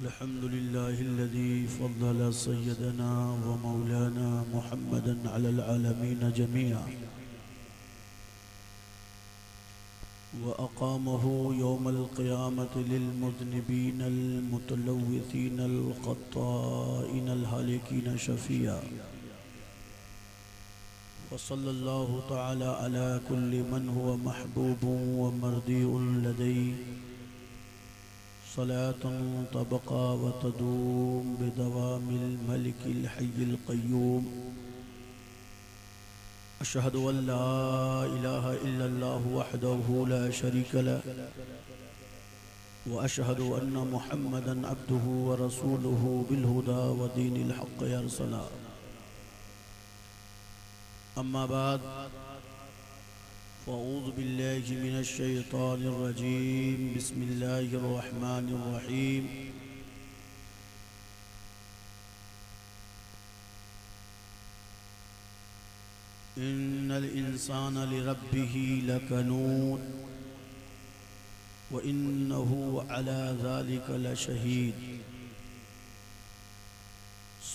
الحمد لله الذي فضل سيدنا ومولانا محمدا على العالمين جميعا وأقامه يوم القيامة للمذنبين المتلوثين الخطائين الهالكين شفيعا وصلى الله تعالى على كل من هو محبوب ومرضي لديه صلاة تبقى وتدوم بدوام الملك الحي القيوم. أشهد أن لا إله إلا الله وحده لا شريك له وأشهد أن محمدا عبده ورسوله بالهدى ودين الحق يرسلا. أما بعد فأعوذ بالله من الشيطان الرجيم. بسم الله الرحمن الرحيم. إن الإنسان لربه لكنود وإنه على ذلك لشهيد.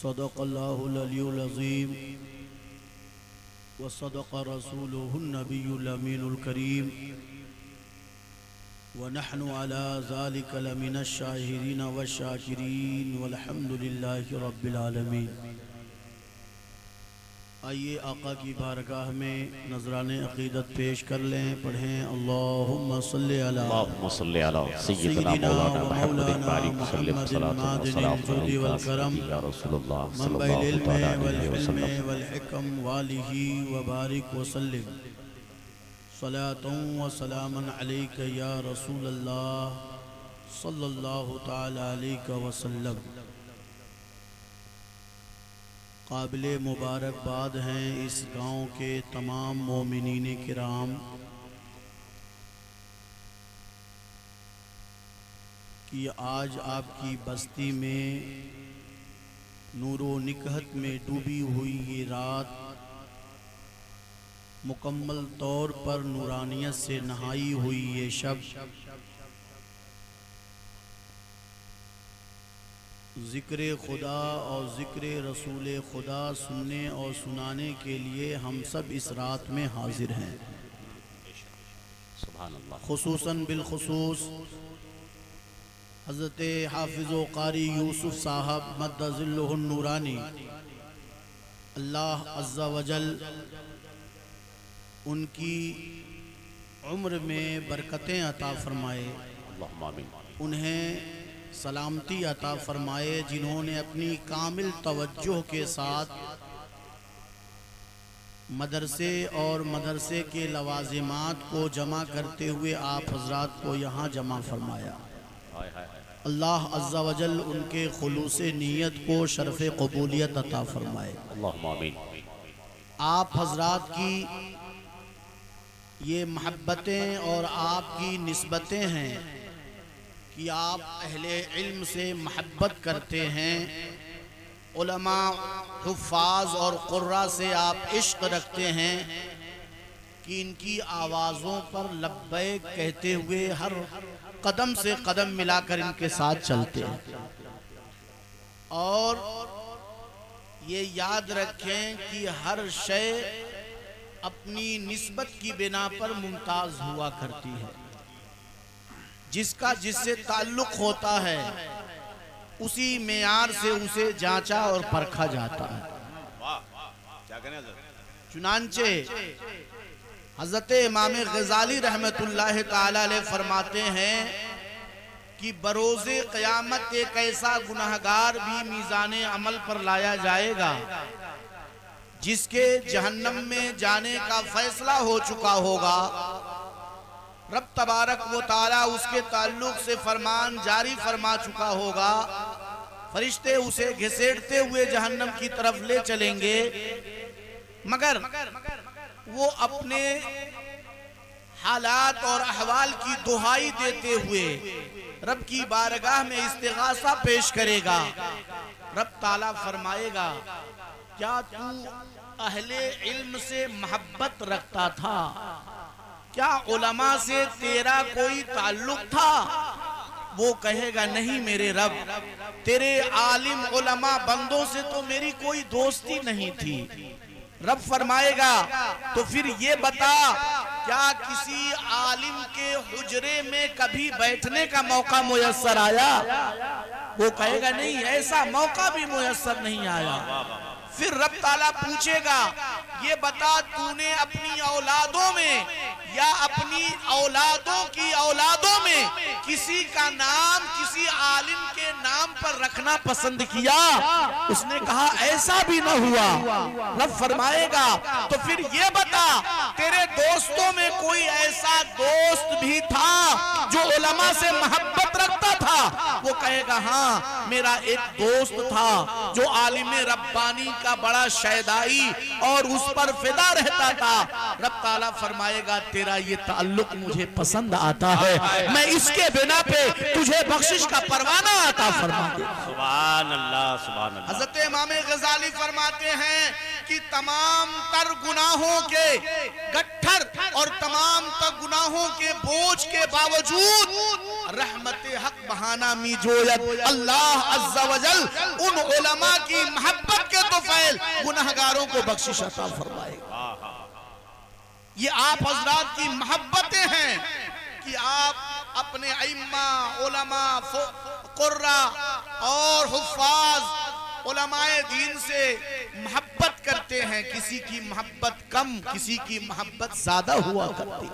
صدق الله العلي العظيم وصدق رسوله النبي الأمين الكريم ونحن على ذلك لمن الشاهدين والشاكرين والحمد لله رب العالمين. آئیے آقا کی بارگاہ میں نذران عقیدت پیش کر لیں. پڑھیں اللہم صلی علی سیدنا مولانا محمد محمد مادن الجود والکرم منبع العلم والحلم والحکم والہ وبارک وسلم. صلاة و سلاما علیک یا رسول اللہ صلی اللہ تعالی علیہ وسلم. قابل مبارکباد ہیں اس گاؤں کے تمام مومنین کرام کہ آج آپ کی بستی میں نور و نکہت میں ڈوبی ہوئی یہ رات مکمل طور پر نورانیت سے نہائی ہوئی یہ شب ذکر خدا اور ذکر رسول خدا سننے اور سنانے کے لیے ہم سب اس رات میں حاضر ہیں. خصوصاً بالخصوص حضرت حافظ و قاری یوسف صاحب مد ظلہ النورانی اللہ عز و جل ان کی عمر میں برکتیں عطا فرمائے, انہیں سلامتی عطا فرمائے, جنہوں نے اپنی کامل توجہ کے ساتھ مدرسے اور مدرسے کے لوازمات کو جمع کرتے ہوئے آپ حضرات کو یہاں جمع فرمایا. اللہ عز و جل ان کے خلوص نیت کو شرف قبولیت عطا فرمائے. آپ حضرات کی یہ محبتیں اور آپ کی نسبتیں ہیں کہ آپ اہل علم سے محبت کرتے ہیں, علماء, حفاظ اور قراء سے آپ عشق رکھتے ہیں کہ ان کی آوازوں پر لبیک کہتے ہوئے ہر قدم سے قدم ملا کر ان کے ساتھ چلتے ہیں. اور یہ یاد رکھیں کہ ہر شے اپنی نسبت کی بنا پر ممتاز ہوا کرتی ہے. جس کا جس سے تعلق ہوتا ہے اسی معیار سے اسے جانچا اور پرکھا جاتا ہے. چنانچہ حضرت امام غزالی رحمت اللہ تعالی علیہ فرماتے ہیں کہ بروز قیامت ایک ایسا گناہگار بھی میزان عمل پر لایا جائے گا جس کے جہنم میں جانے کا فیصلہ ہو چکا ہوگا. رب تبارک و تعالیٰ اس کے تعلق سے فرمان جاری فرما چکا ہوگا, فرشتے اسے گھسیٹتے ہوئے جہنم کی طرف لے چلیں گے, مگر وہ اپنے حالات اور احوال کی دہائی دیتے ہوئے رب کی بارگاہ میں استغاثہ پیش کرے گا. رب تعالیٰ فرمائے گا کیا تو اہل علم سے محبت رکھتا تھا؟ کیا علماء سے تیرا کوئی تعلق تھا؟ وہ کہے گا نہیں میرے رب، تیرے عالم علماء بندوں سے تو میری کوئی دوستی نہیں تھی۔ رب فرمائے گا تو پھر یہ بتا کیا کسی عالم کے حجرے میں کبھی بیٹھنے کا موقع میسر آیا؟ وہ کہے گا نہیں، ایسا موقع بھی میسر نہیں آیا۔ پھر رب تعالیٰ پوچھے گا یہ بتا تو نے اپنی اولادوں میں یا اپنی اولادوں کی اولادوں میں کسی کا نام کسی عالم کے نام پر رکھنا پسند کیا؟ اس نے کہا ایسا بھی نہ ہوا۔ رب فرمائے گا تو پھر یہ بتا تیرے دوستوں میں کوئی ایسا دوست بھی تھا جو علماء سے محبت رکھتا تھا؟ وہ کہے گا ہاں میرا ایک دوست تھا جو عالم ربانی کا بڑا شیدائی اور اس پر فدا رہتا تھا۔ رب تعالیٰ فرمائے گا تیرا یہ تعلق مجھے پسند آتا ہے، میں اس کے بنا پہ تجھے بخشش کا پروانہ عطا فرما دے۔ سبحان اللہ سبحان اللہ۔ حضرت امام غزالی فرماتے ہیں کہ تمام تر گناہوں کے گٹھر اور تمام تر گناہوں کے بوجھ کے باوجود رحمت حق بہانہ می جویت اللہ عز و جل ان علماء کی محبت کے طفیل گناہگاروں کو بخشش عطا فرمائے گا۔ یہ آپ حضرات کی محبتیں ہیں کہ آپ اپنے ائمہ علماء قرہ اور حفاظ علماء دین سے محبت کرتے ہیں۔ کسی کی محبت کم، کسی کی محبت زیادہ ہوا کرتی،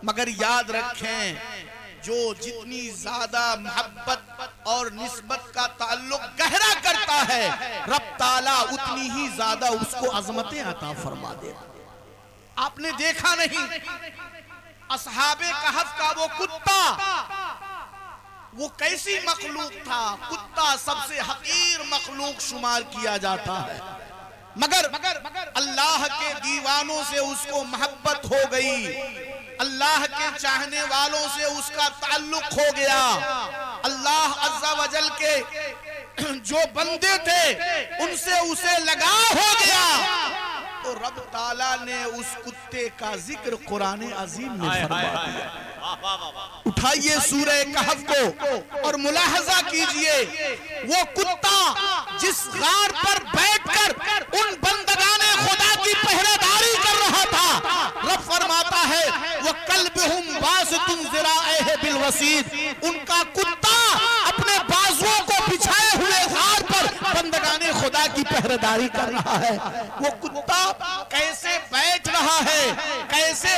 مگر یاد رکھیں جو جتنی زیادہ محبت اور نسبت کا تعلق گہرا کرتا ہے رب تعالیٰ اتنی ہی زیادہ اس کو عظمتیں عطا فرما دیتا۔ آپ نے دیکھا نہیں اصحاب کہف کا وہ کتا، وہ کیسی مخلوق تھا؟ کتا سب سے حقیر مخلوق شمار کیا جاتا ہے، مگر اللہ کے دیوانوں سے اس کو محبت ہو گئی، اللہ کے چاہنے والوں سے اس کا تعلق ہو گیا۔ اللہ عز و جل کے جو بندے تھے ان سے اسے لگاؤ ہو گیا، تو رب تعالیٰ نے اس کتے کا ذکر قرآن عظیم میں فرما دیا۔ اٹھائیے سورہ کہف کو اور ملاحظہ کیجئے، وہ کتا جس غار پر بیٹھ کر ان بندگان خدا کی پہرے داری کر رہا تھا، رب فرماتا ہے وَقَلْبُهُمْ بَاسِطٌ ذِرَاعَيْهِ بِالْوَسِيدِ، ان کا کتا اپنے بازوؤں کو بچھائے ہوئے غار پر بندگان خدا کی پہرے داری کر رہا ہے۔ وہ کتا کیسے بیٹھ رہا ہے، کیسے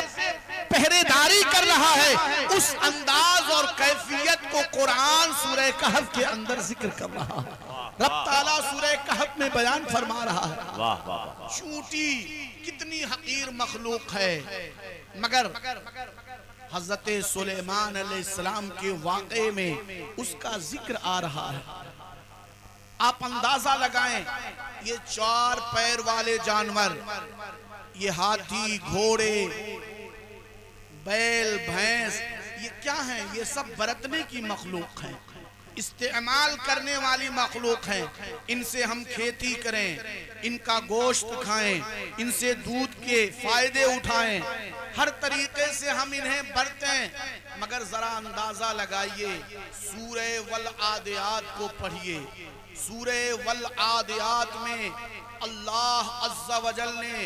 پہرے داری کر رہا ہے، اس انداز اور کیفیت کو قرآن سورہ کہف کے اندر ذکر کر رہا ہے۔ رب تعالیٰ سورہ کہف میں بیان فرما رہا ہے چونٹی کتنی حقیر مخلوق ہے، مگر حضرت سلیمان علیہ السلام کے واقعے میں اس کا ذکر آ رہا ہے۔ آپ اندازہ لگائیں یہ 4 پیر والے جانور، یہ ہاتھی، گھوڑے، بیل، بھینس، یہ کیا ہیں؟ یہ سب برتنے کی مخلوق ہیں، استعمال کرنے والی مخلوق ہیں۔ ان سے ہم کھیتی کریں، ان کا گوشت کھائیں، ان سے دودھ کے فائدے اٹھائیں، ہر طریقے سے ہم انہیں برتیں، مگر ذرا اندازہ لگائیے سورہ والعادیات کو پڑھیے۔ سورہ والعادیات میں اللہ عز و جل نے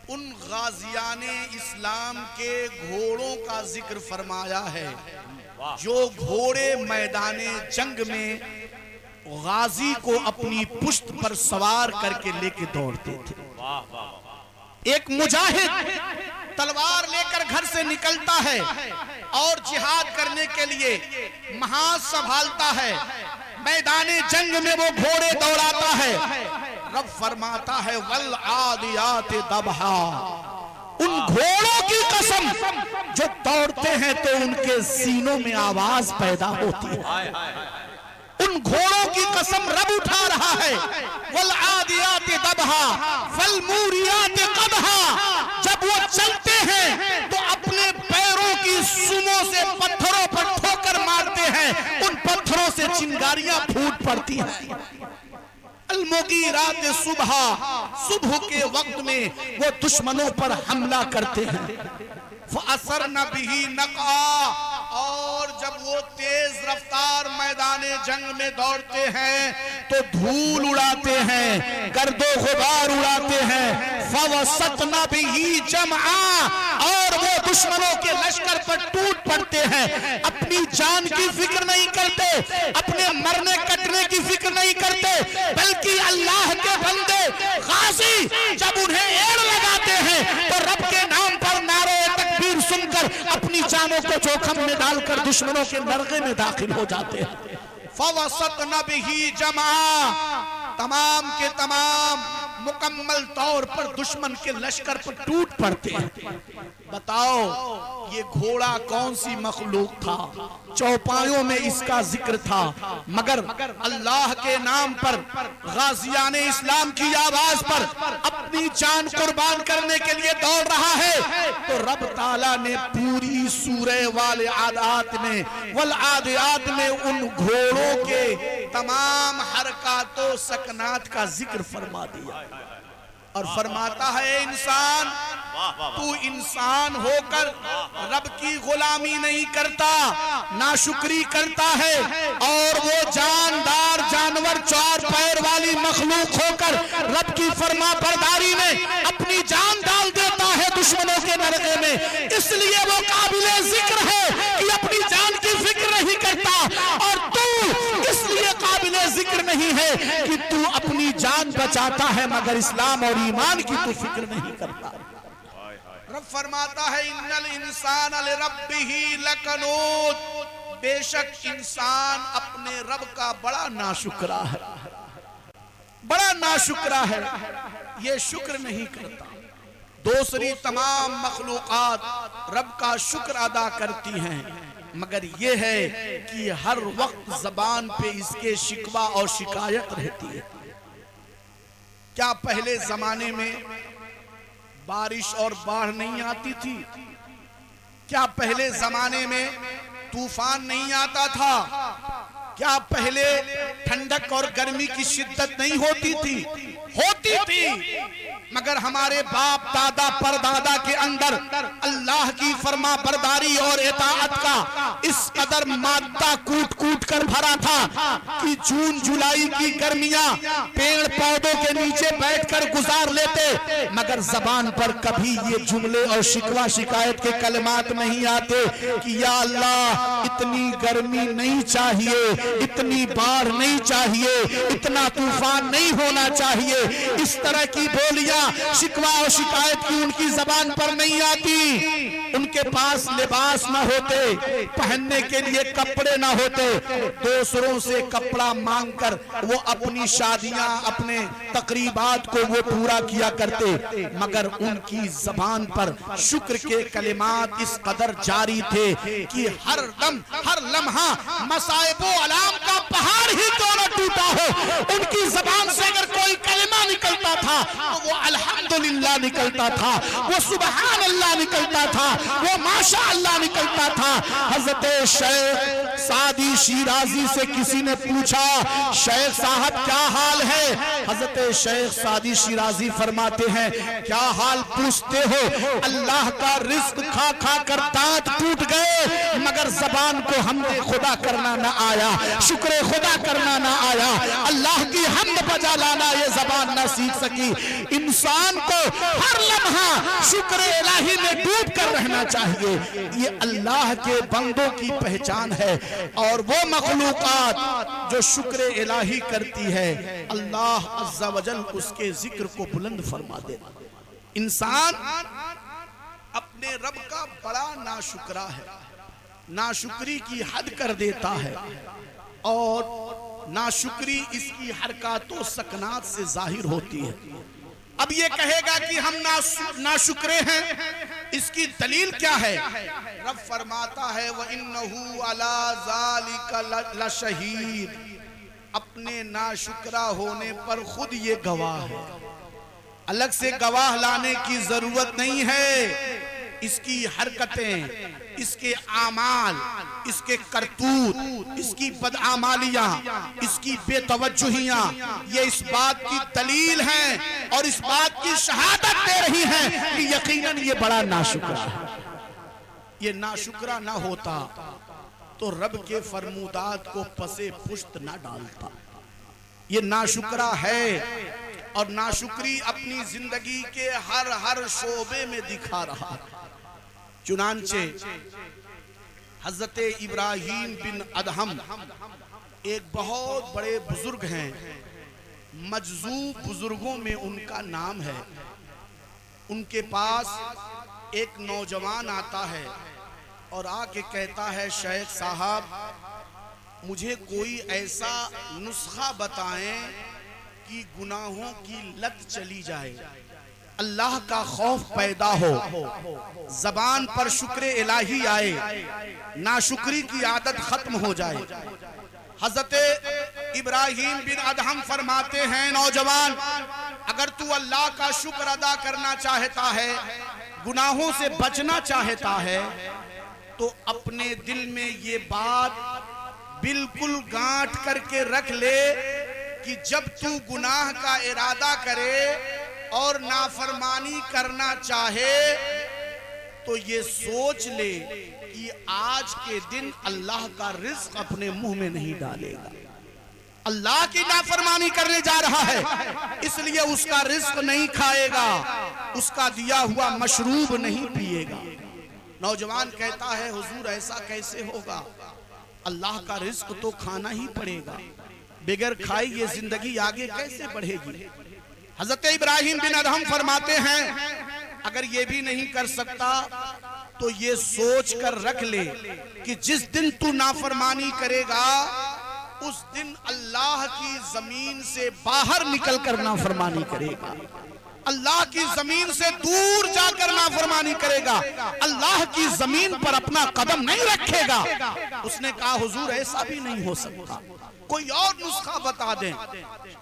ان غازیان اسلام کے گھوڑوں کا ذکر فرمایا ہے جو گھوڑے میدان جنگ میں غازی کو اپنی پشت پر سوار کر کے لے کے دوڑتے تھے۔ ایک مجاہد تلوار لے کر گھر سے نکلتا ہے اور جہاد کرنے کے لیے محاذ سنبھالتا ہے، میدان جنگ میں وہ گھوڑے دوڑاتا ہے۔ رب فرماتا ہے والعادیات ضبحا، ان گھوڑوں کی قسم جو دوڑتے ہیں تو ان کے سینوں میں آواز پیدا ہوتی ہے، ان گھوڑوں کی قسم رب اٹھا رہا ہے۔ والعادیات ضبحا فالموریات قدحا، جب وہ چلتے ہیں تو اپنے پیروں کی سموں سے پتھروں پر ٹھوکر مارتے ہیں، ان پتھروں سے چنگاریاں پھوٹ پڑتی ہیں۔ المغیرات صبحا، صبح کے وقت میں وہ دشمنوں پر حملہ کرتے ہیں۔ فَأَثَرْنَ بِهِ نَقْعًا، اور جب وہ تیز رفتار میدان جنگ میں دوڑتے ہیں تو دھول اڑاتے ہیں، گرد و غبار اڑاتے ہیں۔ فَوَسَطْنَ بِهِ جَمْعًا، اور وہ دشمنوں کے لشکر پر ٹوٹ پڑتے ہیں، اپنی جان کی فکر نہیں کرتے، اپنے مرنے کٹنے کی فکر نہیں کرتے، بلکہ اللہ کے بندے غازی جب انہیں ایڑ لگاتے ہیں تو رب کے نام پر نعرہ تکبیر سن کر اپنی جانوں کو جوخم میں ڈال کر دشمنوں کے نرغے میں داخل ہو جاتے ہیں۔ فَوَسَطْنَ بِهِ جَمْعًا، تمام کے تمام مکمل طور پر دشمن کے لشکر پر ٹوٹ پڑتے ہیں۔ بتاؤ یہ گھوڑا کون سی مخلوق تھا؟ چوپایوں میں اس کا ذکر تھا، مگر اللہ کے نام پر غازیان اسلام کی آواز پر اپنی جان قربان کرنے کے لیے دوڑ رہا ہے تو رب تعالیٰ نے پوری سورہ والعادات میں والعادیات میں ان گھوڑوں کے تمام حرکات و سکنات کا ذکر فرما دیا، اور فرماتا ہے انسان تو انسان ہو کر رب کی غلامی نہیں کرتا، ناشکری کرتا ہے، اور وہ جاندار جانور چار پیر والی مخلوق ہو کر رب کی فرما برداری میں اپنی جان ڈال دیتا ہے دشمنوں کے نرغے میں، اس لیے وہ قابل ذکر ہے کہ اپنی جان کی فکر نہیں کرتا، اور تو اس لیے قابل ذکر نہیں ہے کہ تو اپنی جان بچاتا ہے مگر اسلام اور ایمان کی تو فکر نہیں کرتا۔ رب فرماتا ہے ان الانسان لربہ لکنود، بے شک انسان اپنے رب کا بڑا ناشکرا ہے، بڑا ناشکرا ہے، یہ شکر نہیں کرتا۔ دوسری تمام مخلوقات رب کا شکر ادا کرتی ہیں، مگر یہ ہے کہ ہر وقت زبان پہ اس کے شکوہ اور شکایت رہتی ہے۔ کیا پہلے زمانے میں بارش اور باڑھ نہیں آتی تھی؟ کیا پہلے زمانے میں طوفان نہیں آتا تھا؟ کیا پہلے ٹھنڈک اور گرمی کی شدت نہیں ہوتی تھی؟ ہوتی تھی، مگر ہمارے باپ دادا پردادا کے اندر اللہ کی فرما برداری اور اطاعت کا اس قدر مادہ کوٹ کوٹ کر بھرا تھا کہ جون جولائی کی گرمیاں پیڑ پودوں کے نیچے بیٹھ کر گزار لیتے، مگر زبان پر کبھی یہ جملے اور شکوہ شکایت کے کلمات نہیں آتے کہ یا اللہ اتنی گرمی نہیں چاہیے، اتنی باڑھ نہیں چاہیے، اتنا طوفان نہیں ہونا چاہیے۔ اس طرح کی بولیاں شکوہ اور شکایت کی ان کی زبان پر نہیں آتی۔ ان کے پاس لباس نہ ہوتے، پہننے کے لیے کپڑے نہ ہوتے، دوسروں سے کپڑا مانگ کر وہ اپنی شادیاں اپنے تقریبات کو وہ پورا کیا کرتے، مگر ان کی زبان پر شکر کے کلمات اس قدر جاری تھے کہ ہر دم ہر لمحہ مصائب و علام کا پہاڑ ہی کیوں نہ ٹوٹا ہو، ان کی زبان سے اگر کوئی کلمہ نکلتا تھا تو وہ الحمدللہ نکلتا تھا، وہ سبحان اللہ نکلتا تھا، وہ ماشاء اللہ نکلتا تھا۔ حضرت شیخ سعدی شیرازی سے کسی نے پوچھا شیخ صاحب کیا حال ہے؟ حضرت شیخ سعدی شیرازی فرماتے ہیں کیا حال پوچھتے ہو، اللہ کا رزق کھا کھا کر دانت ٹوٹ گئے مگر زبان کو حمد خدا کرنا نہ آیا، شکر خدا کرنا نہ آیا، اللہ کی حمد بجا لانا یہ زبان نہ سیکھ سکی۔ انسان کو ہر لمحہ شکر الہی میں ڈوب کر رہنا چاہیے، یہ اللہ کے بندوں کی پہچان ہے، اور وہ مخلوقات جو شکر الہی کرتی ہے اللہ عز و جل اس کے ذکر کو بلند فرما دیتا۔ انسان اپنے رب کا بڑا ناشکرا ہے، ناشکری کی حد کر دیتا ہے، اور ناشکری اس کی حرکات و سکنات سے ظاہر ہوتی ہے۔ اب یہ کہے گا کہ ہم ناشکرے ہیں، اس کی دلیل کیا ہے؟ رب فرماتا ہے وَإِنَّهُ عَلَى ذَلِكَ لَشَهِيدٌ، اپنے ناشکرا ہونے پر خود یہ گواہ ہے، الگ سے گواہ لانے کی ضرورت نہیں ہے۔ اس کی حرکتیں، اس کے اعمال، اس کے کرتوت، اس کی بدعمالیاں، اس کی بے توجہیاں، یہ اس بات کی دلیل ہیں اور اس بات کی شہادت دے رہی ہیں کہ یقیناً یہ بڑا ناشکرا ہے۔ یہ ناشکرا نہ ہوتا تو رب کے فرمودات کو پسے پشت نہ ڈالتا. یہ ناشکرا ہے اور ناشکری اپنی زندگی کے ہر شعبے میں دکھا رہا. چنانچہ حضرت ابراہیم بن ادہم ایک بہت بڑے بزرگ ہیں، مجذوب بزرگوں میں ان کا نام ہے. ان کے پاس ایک نوجوان آتا ہے اور آ کے کہتا ہے شیخ صاحب مجھے کوئی ایسا نسخہ بتائیں کہ گناہوں کی لت چلی جائے، اللہ کا خوف پیدا ہو، زبان پر شکر الہی آئے، ناشکری کی عادت ختم ہو جائے. حضرت ابراہیم بن ادہم فرماتے ہیں نوجوان اگر تو اللہ کا شکر ادا کرنا چاہتا ہے، گناہوں سے بچنا چاہتا ہے، تو اپنے دل میں یہ بات بالکل گانٹھ کر کے رکھ لے کہ جب تو گناہ کا ارادہ کرے اور نافرمانی کرنا چاہے تو یہ سوچ لے کہ آج کے دن اللہ کا رزق اپنے منہ میں نہیں ڈالے گا. اللہ کی نافرمانی کرنے جا رہا ہے اس لیے اس کا رزق نہیں کھائے گا، اس کا دیا ہوا مشروب نہیں پیے گا. نوجوان کہتا ہے حضور ایسا کیسے ہوگا، اللہ کا رزق تو کھانا ہی پڑے گا، بغیر کھائے یہ زندگی آگے کیسے بڑھے گی. حضرت ابراہیم بن ادہم فرماتے ہیں اگر یہ بھی نہیں کر سکتا تو یہ سوچ کر رکھ لے کہ جس دن تو نافرمانی کرے گا اس دن اللہ کی زمین سے باہر نکل کر نافرمانی کرے گا، اللہ کی زمین سے دور جا کر نافرمانی کرے گا، اللہ کی زمین پر اپنا قدم نہیں رکھے گا. اس نے کہا حضور ایسا بھی نہیں ہو سکتا، کوئی اور نسخہ بتا دیں.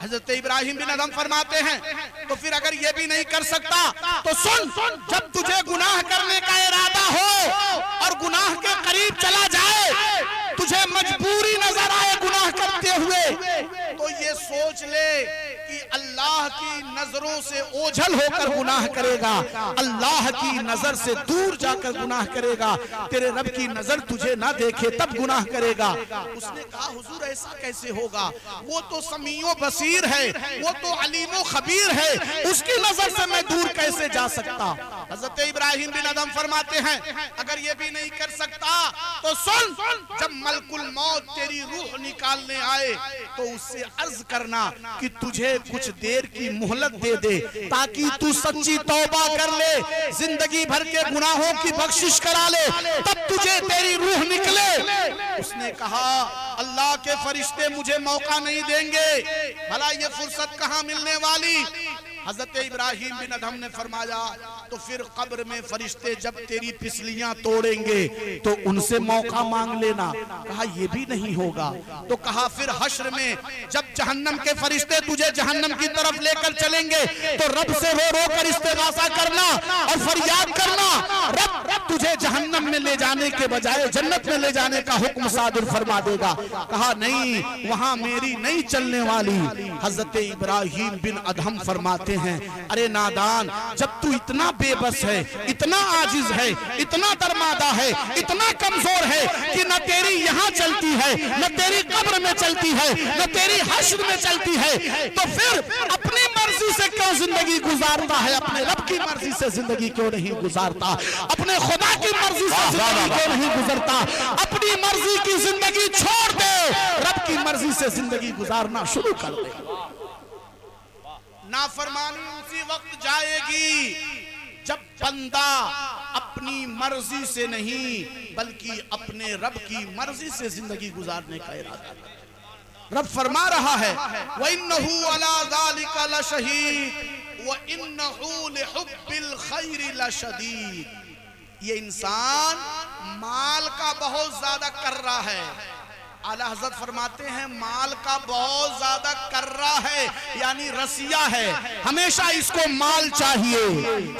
حضرت ابراہیم بن ادہم فرماتے ہیں تو پھر اگر یہ بھی نہیں کر سکتا تو سن، جب تجھے گناہ کرنے کا ارادہ ہو اور گناہ کے قریب چلا جائے، تجھے مجبوری نظر آئے گناہ کرتے ہوئے، تو یہ سوچ لے کہ اللہ کی نظروں سے اوجھل ہو کر گناہ کرے گا، اللہ کی نظر سے دور جا کر گناہ کرے گا، تیرے رب کی نظر تجھے نہ دیکھے تب گناہ کرے گا. اس نے کہا حضور ایسا کیسے ہوگا، وہ تو سمیع و بصیر ہے، وہ تو علیم و خبیر ہے، اس کی نظر سے میں دور کیسے جا سکتا. حضرت ابراہیم بن ادہم فرماتے ہیں اگر یہ بھی نہیں کر سکتا تو سن، جب ملک الموت تیری روح نکالنے آئے تو اس سے عرض کرنا کہ تجھے کچھ دیر کی مہلت دے دے تاکہ تو سچی توبہ کر لے، زندگی بھر کے گناہوں کی بخشش کرا لے، تب تجھے تیری روح نکلے. اس نے کہا اللہ کے فرشتے مجھے موقع نہیں دیں گے، بھلا یہ فرصت کہاں ملنے والی. حضرت ابراہیم بن ادہم نے فرمایا تو پھر قبر میں فرشتے جب تیری پسلیاں توڑیں گے تو ان سے موقع مانگ لینا. کہا یہ بھی نہیں ہوگا. تو کہا پھر حشر میں جب جہنم کے فرشتے تجھے جہنم کی طرف لے کر چلیں گے تو رب سے رو رو کر استغاثہ کرنا اور فریاد کرنا، رب تجھے جہنم میں لے جانے کے بجائے جنت میں لے جانے کا حکم صادر فرما دے گا. کہا نہیں، وہاں میری نہیں چلنے والی. حضرت ابراہیم بن ادہم فرماتے ہیں ارے نادان، جب تو اتنا بے بس ہے، اتنا عاجز ہے، اتنا درمادہ ہے، اتنا کمزور ہے کہ نہ تیری یہاں چلتی ہے، نہ تیری قبر میں چلتی ہے، نہ تیری حشر میں چلتی ہے، تو پھر اپنی مرضی سے کیوں زندگی گزارتا ہے؟ اپنے رب کی مرضی سے زندگی کیوں نہیں گزارتا؟ اپنے خدا کی مرضی سے زندگی کیوں نہیں گزرتا؟ اپنی مرضی کی زندگی چھوڑ دے، رب کی مرضی سے زندگی گزارنا شروع کر دے. نافرمانی اسی وقت جائے گی جب بندہ اپنی مرضی سے نہیں بلکہ اپنے رب کی مرضی سے زندگی گزارنے کا ارادہ کرے. رب فرما رہا ہے وَإِنَّهُ عَلَى ذَلِكَ لَشَهِيدٌ وَإِنَّهُ لِحُبِّ الْخَيْرِ لَشَدِيدٌ. یہ انسان مال کا بہت زیادہ کر رہا ہے. اعلیٰ حضرت فرماتے ہیں مال کا بہت زیادہ کررا ہے، یعنی رسیہ ہے. ہمیشہ اس کو مال چاہیے،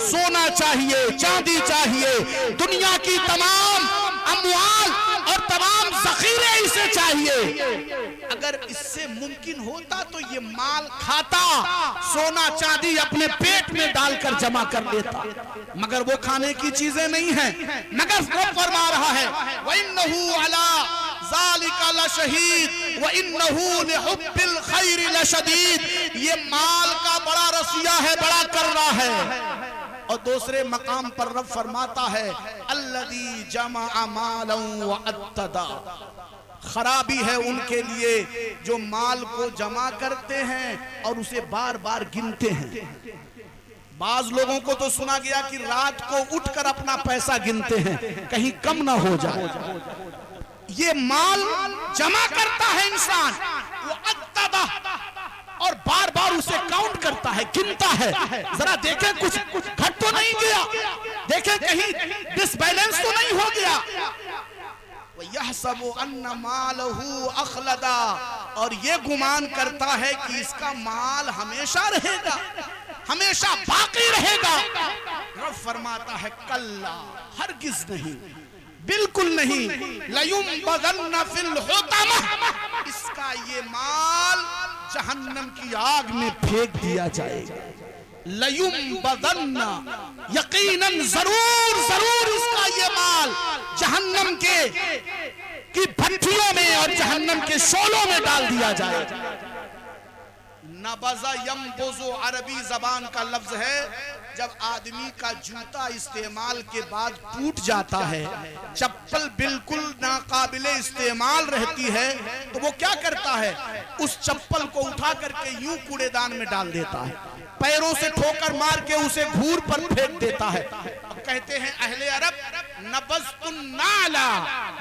سونا چاہیے، چاندی چاہیے، دنیا کی تمام اموال اور تمام ذخیرے اسے چاہیے. اگر اس سے ممکن ہوتا تو یہ مال کھاتا، سونا چاندی اپنے پیٹ میں ڈال کر جمع کر لیتا، مگر وہ کھانے کی چیزیں نہیں ہیں. مگر وہ فرما رہا ہے وَإِنَّهُ عَلَىٰ ذالک لشہید وانہ لحب الخیر لشدید، یہ مال کا بڑا رسیہ ہے، بڑا کرنا ہے۔ اور دوسرے مقام پر رب فرماتا ہے الذی جمع مالا وعددا، خرابی ہے ان کے لیے جو مال کو جمع کرتے ہیں اور اسے بار بار گنتے ہیں۔ بعض لوگوں کو تو سنا گیا کہ رات کو اٹھ کر اپنا پیسہ گنتے ہیں کہیں کم نہ ہو جائے۔ یہ مال جمع کرتا ہے انسان، وعددا، اور بار بار اسے کاؤنٹ کرتا ہے، گنتا ہے، ذرا دیکھیں کچھ گھٹ تو نہیں گیا، دیکھیں کہیں ڈس بیلنس تو نہیں ہو گیا۔ وَيَحْسَبُ أَنَّ مَالَهُ أَخْلَدًا، اور یہ گمان کرتا ہے کہ اس کا مال ہمیشہ رہے گا، ہمیشہ باقی رہے گا۔ رب فرماتا ہے کلا، ہرگز نہیں، بالکل نہیں، لَيُنبَذَنَّ فِي الْحُطَمَةِ، اس کا یہ مال جہنم کی آگ میں پھینک دیا جائے گا۔ لَيُنبَذَنَّ، یقیناً ضرور اس کا یہ مال جہنم کی بھٹیوں میں اور جہنم کے شعلوں میں ڈال دیا جائے گا۔ نبذ ینبذ عربی زبان کا لفظ ہے، جب آدمی کا جوتا استعمال کے بعد ٹوٹ جاتا ہے، چپل بالکل ناقابل استعمال رہتی ہے، تو وہ کیا کرتا ہے؟ اس چپل کو اٹھا کر کے یوں کوڑے دان میں ڈال دیتا ہے، پیروں سے ٹھوکر مار کے اسے گھور پر پھینک دیتا ہے۔ کہتے ہیں اہل عرب نبذت النعل،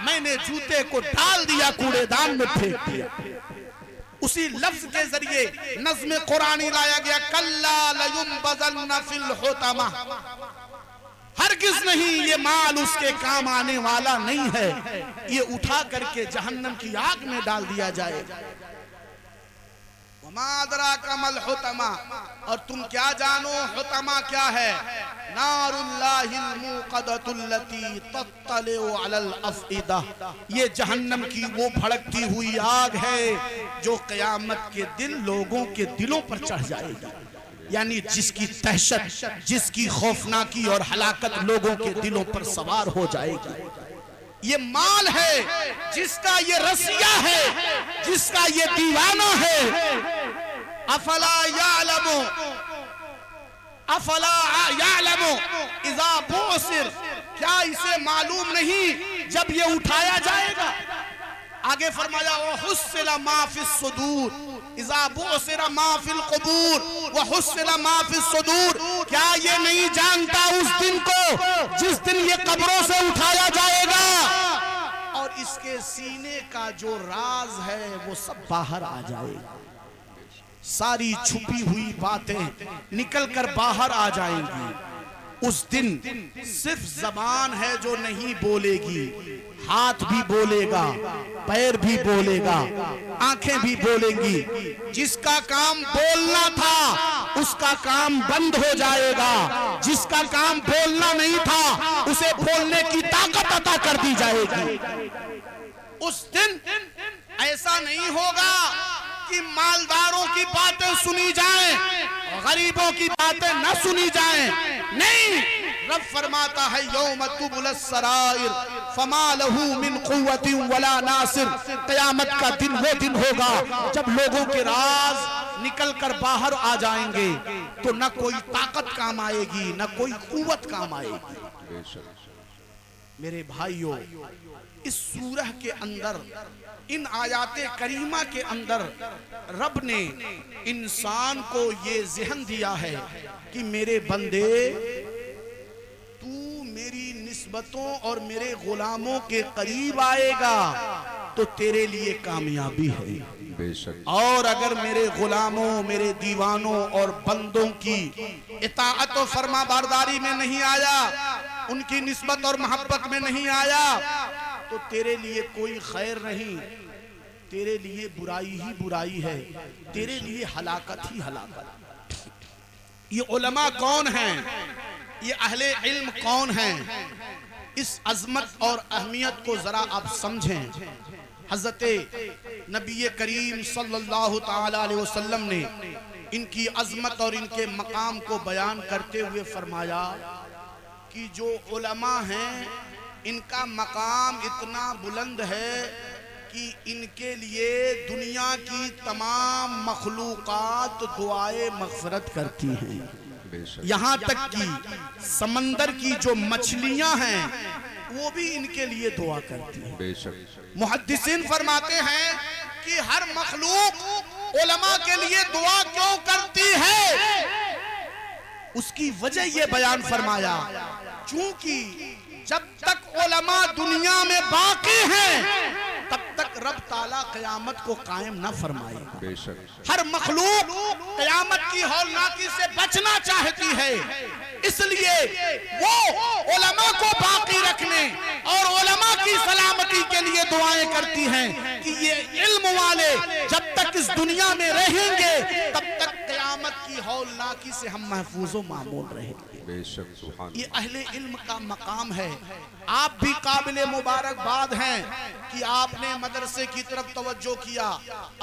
میں نے جوتے کو ڈال دیا، کوڑے دان میں پھینک دیا۔ اسی لفظ کے ذریعے نظم قرآنی لایا گیا کلا لینبذن فی الحطمہ، ہرگز نہیں، یہ مال اس کے کام آنے والا نہیں ہے، یہ اٹھا کر کے جہنم کی آگ میں ڈال دیا جائے گا۔ وما ادراک ما الحطمہ، اور تم کیا جانو حطمہ کیا ہے؟ نار اللہ الموقدۃ التی تطلع علی الافئدہ، یہ جہنم کی وہ بھڑکتی ہوئی آگ ہے جو قیامت کے دن لوگوں کے دلوں پر چڑھ جائے گی، یعنی جس کی دہشت، جس کی خوفناکی اور ہلاکت لوگوں کے دلوں پر سوار ہو جائے گی۔ یہ مال ہے جس کا یہ رسیہ ہے، جس کا یہ دیوانہ ہے۔ افلا یعلم اذا بعثر، کیا اسے معلوم نہیں جب یہ اٹھایا جائے گا؟ آگے فرمایا وحصل ما فی الصدور اذا بعثر ما فی القبور وحصل ما فی الصدور، کیا یہ نہیں جانتا اس دن کو جس دن یہ قبروں سے اٹھایا جائے گا اور اس کے سینے کا جو راز ہے وہ سب باہر آ جائے گا، ساری چھپی ہوئی باتیں نکل کر باہر آ جائیں گی۔ اس دن صرف زبان ہے جو نہیں بولے گی، ہاتھ بھی بولے گا، پیر بھی بولے گا، آنکھیں بھی بولیں گی۔ جس کا کام بولنا تھا اس کا کام بند ہو جائے گا، جس کا کام بولنا نہیں تھا اسے بولنے کی طاقت عطا کر دی جائے گی۔ اس دن ایسا نہیں ہوگا کہ مالداروں کی باتیں سنی جائیں، غریبوں کی باتیں نہ سنی جائیں، نہیں، رب فرماتا ہے یوم تبلی السرائر فما لہ من قوت ولا ناصر، قیامت کا دن وہ دن ہوگا جب لوگوں کے راز نکل کر باہر آ جائیں گے تو نہ کوئی طاقت کام آئے گی، نہ کوئی قوت کام آئے گی۔ میرے بھائیوں، اس سورہ کے اندر، ان آیات کریمہ کے اندر رب نے انسان کو یہ ذہن دیا ہے کہ میرے بندے، تو میری نسبتوں اور میرے غلاموں کے قریب آئے گا تو تیرے لیے کامیابی ہے، اور اگر میرے غلاموں، میرے دیوانوں اور بندوں کی اطاعت و فرما برداری میں نہیں آیا، ان کی نسبت اور محبت میں نہیں آیا تو تیرے لیے کوئی خیر نہیں، تیرے لیے برائی ہی برائی ہے، تیرے لیے ہلاکت ہی ہلاکت۔ یہ علماء کون ہیں؟ یہ اہل علم کون ہیں؟ اس عظمت اور اہمیت کو ذرا آپ سمجھیں۔ حضرت نبی کریم صلی اللہ تعالی علیہ وسلم نے ان کی عظمت اور ان کے مقام کو بیان کرتے ہوئے فرمایا کہ جو علماء ہیں ان کا مقام اتنا بلند ہے کہ ان کے لیے دنیا کی تمام مخلوقات دعائے مغفرت کرتی ہیں، یہاں تک کہ سمندر کی جو مچھلیاں ہیں وہ بھی ان کے لیے دعا کرتی ہیں۔ محدثین فرماتے ہیں کہ ہر مخلوق علماء کے لیے دعا کیوں کرتی ہے؟ اس کی وجہ یہ بیان فرمایا، چونکہ جب تک علماء دنیا میں باقی ہیں تب تک رب تعالیٰ قیامت کو قائم نہ فرمائے گا۔ ہر مخلوق قیامت کی ہولناکی سے بچنا چاہتی ہے، اس لیے وہ علماء کو باقی رکھنے اور علماء کی سلامتی کے لیے دعائیں کرتی ہیں کہ یہ علم والے جب تک اس دنیا میں رہیں گے تب تک قیامت کی ہولناکی سے ہم محفوظ و معمول رہیں گے۔ یہ اہل علم کا مقام ہے۔ آپ بھی قابل مبارکباد ہیں کہ آپ نے مدرسے کی طرف توجہ کیا،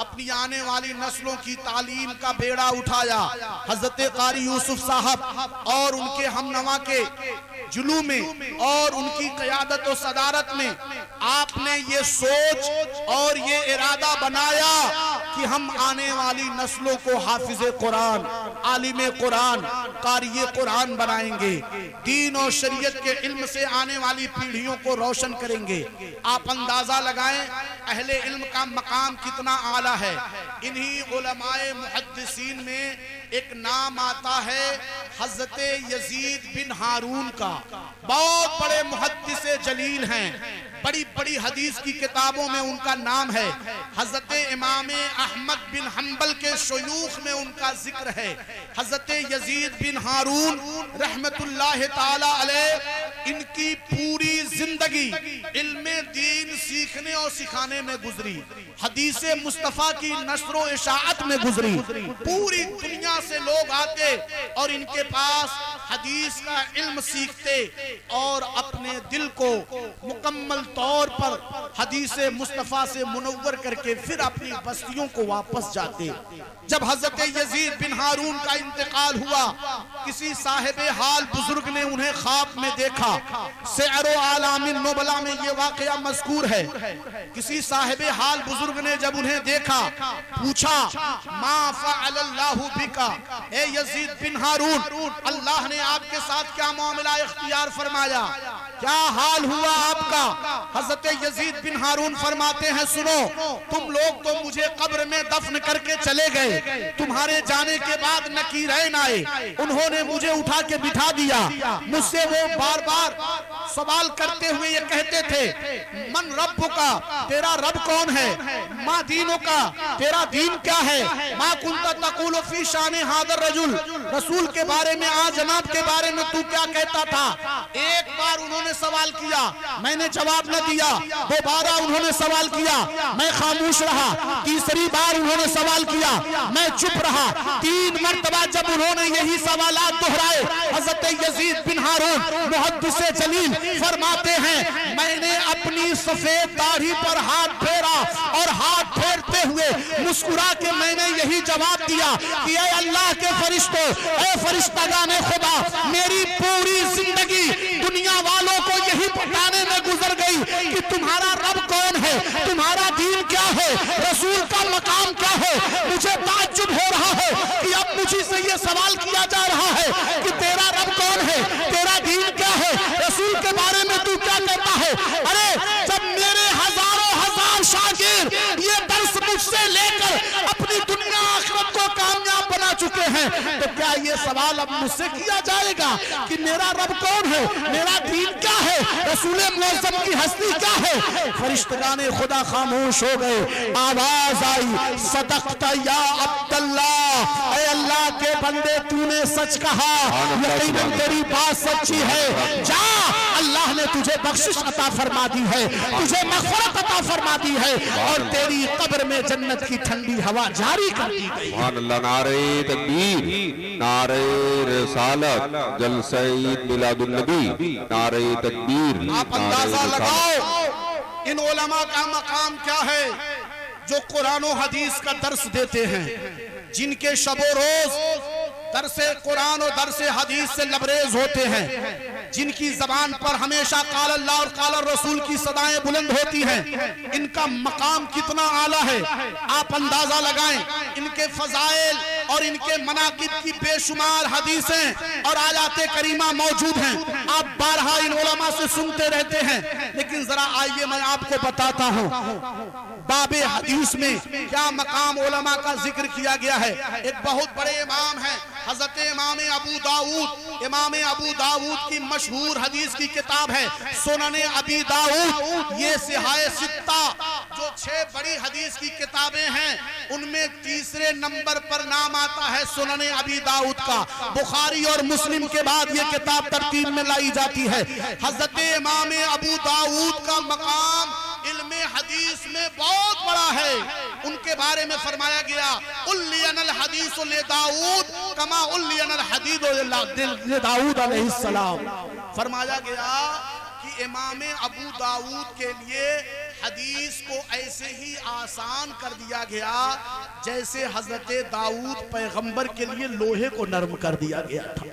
اپنی آنے والی نسلوں کی تعلیم کا بیڑا اٹھایا۔ حضرت قاری یوسف صاحب اور ان کے ہمنوا کے جلو میں اور ان کی قیادت و صدارت میں آپ نے یہ سوچ اور یہ ارادہ بنایا کہ ہم آنے والی نسلوں کو حافظ قرآن، عالم قرآن، قاری قرآن بنائیں گے، دین اور شریعت کے علم سے آنے والی پیڑھیوں کو روشن کریں گے۔ آپ اندازہ لگائیں اہل علم کا مقام کتنا اعلیٰ ہے۔ انہی علماء محدثین میں ایک نام آتا ہے حضرت یزید بن ہارون کا، بہت بڑے محدث جلیل ہیں، بڑی بڑی حدیث کی کتابوں میں ان کا نام ہے۔ حضرت امام احمد بن حنبل کے شیوخ میں ان کا ذکر ہے۔ حضرت یزید بن ہارون رحمت اللہ تعالی علیہ، ان کی پوری زندگی علم دین سیکھنے اور سکھانے میں گزری، حدیث مصطفیٰ کی نشر و اشاعت میں گزری۔ پوری دنیا سے لوگ آتے اور ان کے پاس حدیث کا علم سیکھتے اور اپنے دل کو مکمل طور پر حدیث مصطفیٰ سے منور کر کے پھر اپنی بستیوں کو واپس جاتے۔ جب حضرت یزید بن ہارون کا انتقال ہوا، کسی صاحب حال بزرگ نے انہیں خواب میں دیکھا۔ سعر و اعلام النبلاء میں یہ واقعہ مذکور ہے۔ کسی صاحب حال بزرگ نے جب انہیں دیکھا، پوچھا ما فعل اللہ بکا، اے یزید بن ہارون اللہ نے آپ کے ساتھ کیا معاملہ اختیار فرمایا، کیا حال ہوا آپ کا؟ حضرت یزید بن ہارون فرماتے ہیں سنو، تم لوگ تو مجھے قبر میں دفن کر کے چلے گئے، تمہارے جانے کے بعد نکیرین آئے، انہوں نے مجھے اٹھا کے بٹھا دیا، مجھ سے وہ بار بار سوال کرتے ہوئے یہ کہتے تھے من رب کا، تیرا رب کون ہے، ما دینوں کا، تیرا دین کیا ہے، ما کنت تقول فی شان ھذا الرجل، رسول کے بارے میں آج جناب کے بارے میں تو کیا کہتا تھا؟ ایک بار انہوں نے سوال کیا، میں نے جواب نہ دیا، دوبارہ انہوں نے سوال کیا، میں خاموش رہا، تیسری بار انہوں نے سوال کیا، میں چپ رہا، 3 مرتبہ جب انہوں نے یہی سوالات دہرائے، حضرت یزید بن ہارون محدث جلیل فرماتے ہیں میں نے اپنی سفید داڑھی پر ہاتھ پھیرا اور ہاتھ پھیرتے ہوئے مسکرا کے میں نے یہی جواب دیا کہ اے اللہ کے فرشتوں، اے فرشتگان خدا، میری پوری زندگی دنیا والوں کو یہی بتانے میں گزر گئی کہ تمہارا رب کون ہے، تمہارا دین کیا ہے، رسول کا مقام کیا ہے۔ مجھے تعجب ہو رہا ہے کہ اب مجھے سے یہ سوال کیا جا رہا ہے کہ تیرا رب کون ہے، تیرا دین کیا ہے، رسول کے بارے میں تو کیا کہتا ہے۔ ارے جب میرے ہزاروں ہزار شاگرد یہ درس مجھ سے لے کر اپنی دنیا آخرت کو کامیاب بنا چکے ہیں تو کیا یہ سوال اب مجھ سے کیا جائے گا کہ میرا رب کون ہے، میرا دین کیا ہے، رسول معظم کی ہستی کیا ہے؟ فرشتگان خدا خاموش ہو گئے، آواز آئی صدقت یا عبداللہ، اے اللہ کے بندے تو نے سچ کہا، یقیناً تیری بات سچی ہے، جا اللہ نے تجھے بخشش عطا فرما دی ہے، تجھے مغفرت عطا فرما دی ہے اور تیری قبر میں جنت کی ٹھنڈی ہوا جاری کر دی گئی۔ سبحان اللہ، نعرہ تکبیر، نعرہ رسالت، جلسہ عید میلاد النبی، نعرہ تکبیر۔ آپ اندازہ لگاؤ ان علماء کا مقام کیا ہے جو قرآن و حدیث کا درس دیتے ہیں، جن کے شب و روز درس قرآن و درس حدیث سے لبریز ہوتے ہیں۔ جن کی زبان پر ہمیشہ قال اللہ اور قال الرسول کی صدائیں بلند ہوتی ہیں، ان کا مقام کتنا اعلیٰ ہے آپ اندازہ لگائیں۔ ان کے فضائل اور ان کے مناقب کی بے شمار حدیثیں اور آیات کریمہ موجود ہیں، آپ بارہا ان علماء سے سنتے رہتے ہیں، لیکن ذرا آئیے میں آپ کو بتاتا ہوں باب حدیث میں کیا مقام علماء کا ذکر کیا گیا ہے۔ ایک بہت بڑے امام ہیں حضرت امام ابو داؤد، امام ابو داؤد کی مشہور حدیث کی کتاب ہے سنن ابی داؤد۔ یہ صحاح ستہ جو 6 بڑی حدیث کی کتابیں ہیں ان میں تیسرے نمبر پر نام آتا ہے سنن ابی داؤد کا۔ بخاری اور مسلم کے بعد یہ کتاب ترتیب میں لائی جاتی ہے۔ حضرت امام ابو داؤد کا مقام علم حدیث میں بہت بڑا ہے۔ ان کے بارے میں فرمایا گیا اُلِّیَنَ الْحَدِيثُ لِدَاؤد کما اُلِّیَنَ الْحَدِيدُ لِدَاؤد علیہ السلام۔ فرمایا گیا کہ امام ابو داؤد کے لیے حدیث کو ایسے ہی آسان کر دیا گیا جیسے حضرت داؤد پیغمبر کے لیے لوہے کو نرم کر دیا گیا تھا۔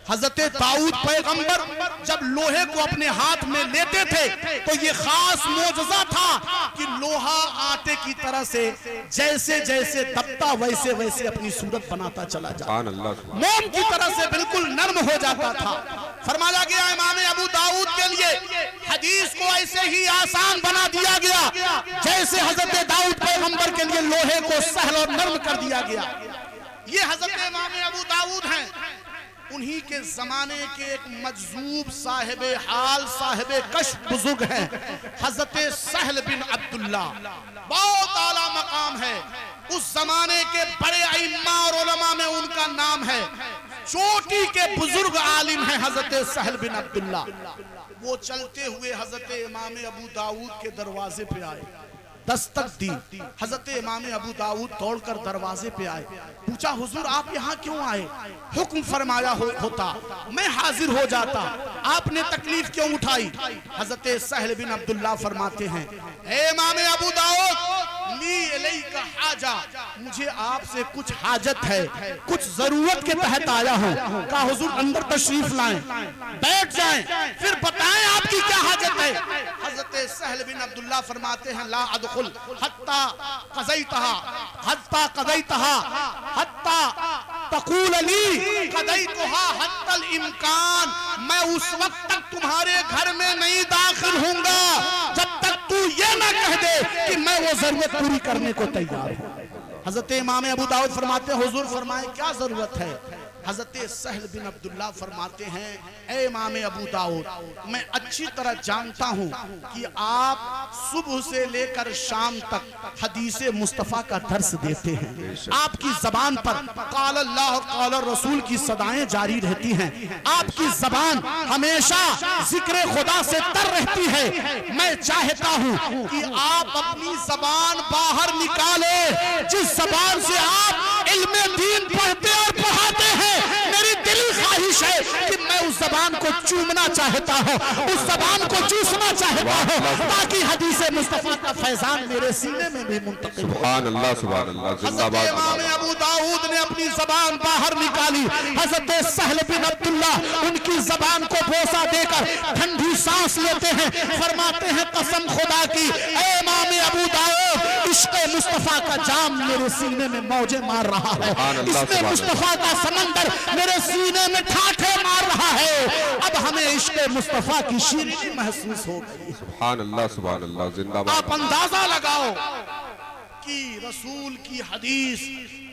حضرت داؤد پیغمبر جب لوہے کو اپنے ہاتھ میں لیتے تھے تو یہ خاص معجزہ تھا کہ لوہا آٹے کی طرح سے جیسے جیسے دبتا ویسے ویسے اپنی صورت بناتا چلا جاتا، موم کی طرح سے بالکل نرم ہو جاتا تھا۔ فرمایا گیا امام ابو داؤد کے لیے حدیث کو ایسے ہی آسان بنا دیا گیا جیسے حضرت داؤد پیغمبر کے لیے لوہے کو سہل اور نرم کر دیا گیا۔ یہ حضرت امام ابو داؤد ہیں، انہی کے زمانے کے ایک مجذوب صاحب حال صاحب کشف بزرگ ہیں حضرت سہل بن عبداللہ، بہت اعلیٰ مقام ہے۔ اس زمانے کے بڑے ائمہ اور علماء میں ان کا نام ہے، چوٹی کے بزرگ عالم ہیں حضرت سہل بن عبداللہ۔ وہ چلتے ہوئے حضرت امام ابو داؤد کے دروازے پہ آئے، دستک دی۔ حضرت امام ابو داؤد دوڑ کر دروازے پہ آئے، پوچھا حضور آپ یہاں کیوں آئے؟ حکم فرمایا ہوتا میں حاضر ہو جاتا، آپ نے تکلیف کیوں اٹھائی؟ حضرت سہل بن عبداللہ فرماتے ہیں اے امام ابو داؤد لی الیک حاجہ، مجھے آپ سے کچھ حاجت ہے، کچھ ضرورت کے تحت آیا ہوں۔ کہا حضور اندر تشریف لائیں، بیٹھ جائیں، پھر بتائیں آپ کی کیا حاجت ہے۔ حضرت سہل بن عبداللہ فرماتے ہیں لا ادخل حتی قضیتها حتی قضیتها حتی تقول لی قضیتها حتی الامکان، میں اس وقت تک تمہارے گھر میں نہیں داخل ہوں گا جب تک تو یہ نہ کہہ دے کہ میں وہ ضرورت پوری کرنے کو تیار ہوں۔ حضرت امام ابو داؤد فرماتے ہیں حضور فرمائیں کیا ضرورت ہے؟ حضرت سہل بن عبداللہ فرماتے ہیں اے امام ابو داؤد میں اچھی طرح جانتا ہوں کہ آپ صبح سے لے کر شام تک حدیث مصطفیٰ کا درس دیتے ہیں، آپ کی زبان پر قال اللہ اور قال الرسول کی صدائیں جاری رہتی ہیں، آپ کی زبان ہمیشہ ذکر خدا سے تر رہتی ہے۔ میں چاہتا ہوں کہ آپ اپنی زبان باہر نکالیں، جس زبان سے آپ علم دین پڑھتے اور پڑھاتے ہیں، میری دلی خواہش ہے کہ میں اس زبان کو چومنا چاہتا ہوں، اس زبان کو چوسنا چاہتا ہوں تاکہ حدیث مصطفیٰ کا فیضان میرے سینے میں بھی منتقل ہو۔ سبحان اللہ سبحان اللہ، زندہ حضرت باد۔ امام ابو داؤد نے اپنی زبان باہر نکالی، حضرت سہل بن عبداللہ ان کی زبان کو بوسہ دے کر ٹھنڈی سانس لیتے ہیں، فرماتے ہیں قسم خدا کی اے امام ابو داؤد عشق مصطفیٰ کا جام میرے سینے میں موجیں مار رہا ہے، اس میں مصطفیٰ کا سمندر میرے سینے میں ٹھاٹھے مار رہا ہے، اب ہمیں عشق مصطفیٰ کی شیرینی محسوس ہو گئی۔ سبحان اللہ سبحان اللہ، زندہ باد۔ آپ اندازہ لگاؤ کہ رسول کی حدیث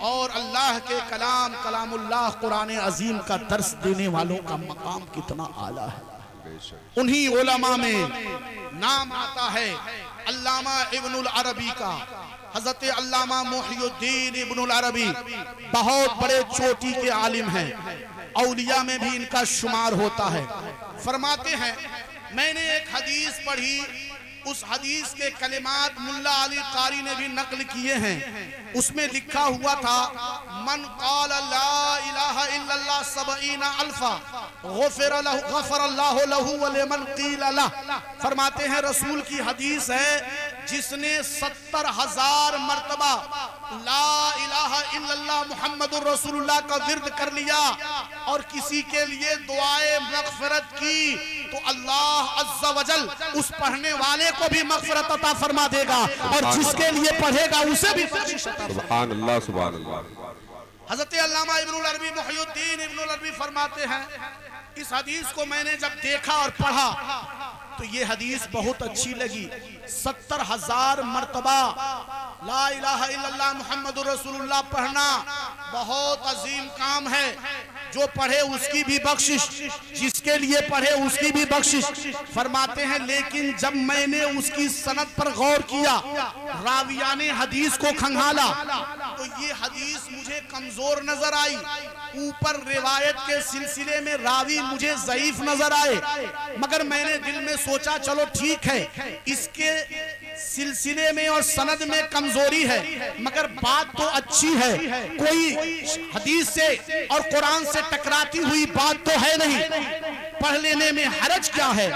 اور اللہ کے کلام کلام اللہ قرآن عظیم کا درس دینے والوں کا مقام کتنا اعلیٰ ہے۔ انہی علماء میں نام آتا ہے علامہ ابن العربی کا، حضرت علامہ محی الدین ابن العربی بہت بڑے چوٹی کے عالم ہیں، اولیاء میں بھی ان کا شمار ہوتا ہے۔ فرماتے ہیں میں نے ایک حدیث پڑھی، اس حدیث کے کلمات ملا علی قاری نے بھی نقل کیے ہیں، اس میں لکھا ہوا تھا من قال لا الہ الا اللہ 70,000 غفر اللہ لہ ولمن قیل لہ۔ فرماتے ہیں رسول کی حدیث ہے جس نے 70,000 مرتبہ لا الہ الا اللہ محمد الرسول اللہ کا ورد کر لیا، اور کسی کے لیے دعائے مغفرت کی تو اللہ عز و جل اس پڑھنے والے کو بھی مغفرت عطا فرما دے گا اور جس کے لیے پڑھے گا اسے بھی بخشش عطا فرما دے گا۔ سبحان اللہ سبحان اللہ۔ حضرت علامہ ابن العربی محی الدین ابن العربی فرماتے ہیں اس حدیث کو میں نے جب دیکھا اور پڑھا تو یہ حدیث بہت اچھی لگی۔ 70,000 مرتبہ لا الہ الا اللہ محمد رسول اللہ پڑھنا بہت عظیم کام ہے۔ جو پڑھے اس کی بھی بخشش، جس کے لیے پڑھے اس کی بھی بخشش۔ فرماتے ہیں لیکن جب میں نے اس کی سند پر غور کیا، راویان حدیث کو کھنگالا تو یہ حدیث مجھے کمزور نظر آئی۔ اوپر روایت کے سلسلے میں راوی مجھے ضعیف نظر آئے، مگر میں نے دل میں سوچا چلو ٹھیک ہے، اس کے سلسلے میں اور سند میں کمزوری ہے مگر بات تو اچھی ہے، کوئی حدیث سے اور قرآن سے ٹکراتی ہوئی بات تو ہے نہیں، پڑھ لینے میں حرج کیا ہے۔